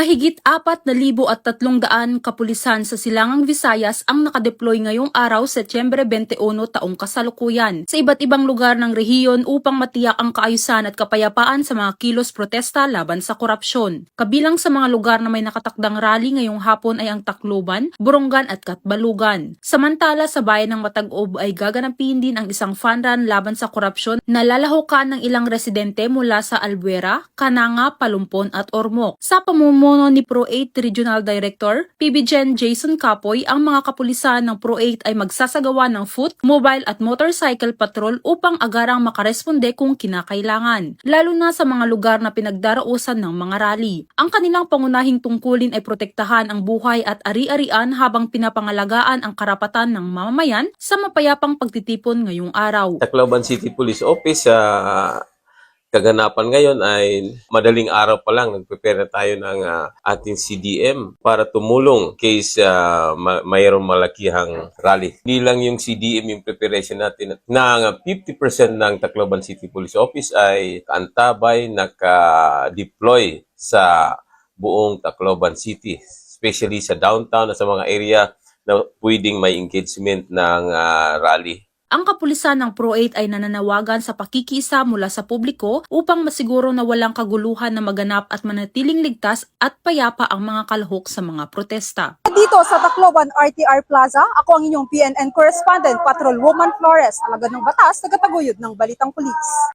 Mahigit 4,300 kapulisan sa Silangang Visayas ang nakadeploy ngayong araw, Setyembre 21 taong kasalukuyan sa iba't ibang lugar ng rehiyon upang matiyak ang kaayusan at kapayapaan sa mga kilos protesta laban sa korupsyon. Kabilang sa mga lugar na may nakatakdang rally ngayong hapon ay ang Tacloban, Borongan at Katbalugan. Samantala sa bayan ng Matag-Ob ay gaganapin din ang isang fun run laban sa korupsyon na lalahukan ng ilang residente mula sa Albuera, Cananga, Palumpon at Ormoc. Sa pamumuno ni Pro-8 Regional Director PB-Gen Jason Capoy, ang mga kapulisan ng Pro-8 ay magsasagawa ng foot, mobile at motorcycle patrol upang agarang makaresponde kung kinakailangan, lalo na sa mga lugar na pinagdarausan ng mga rally. Ang kanilang pangunahing tungkulin ay protektahan ang buhay at ari-arian habang pinapangalagaan ang karapatan ng mamamayan sa mapayapang pagtitipon ngayong araw. Tacloban City Police Office, kaganapan ngayon ay madaling araw pa lang nagprepare na tayo ng ating CDM para tumulong case mayroong malakihang rally. Hindi lang yung CDM yung preparation natin. Na 50% ng Tacloban City Police Office ay kaantabay, naka-deploy sa buong Tacloban City, especially sa downtown at sa mga area na pwedeng may engagement ng rally. Ang kapulisan ng Pro-8 ay nananawagan sa pakikisa mula sa publiko upang masiguro na walang kaguluhan na maganap at manatiling ligtas at payapa ang mga kalahok sa mga protesta. Dito sa Tacloban RTR Plaza, ako ang inyong PNN correspondent, Patrolwoman Flores, alagad ng batas, tagataguyod ng Balitang Pulis.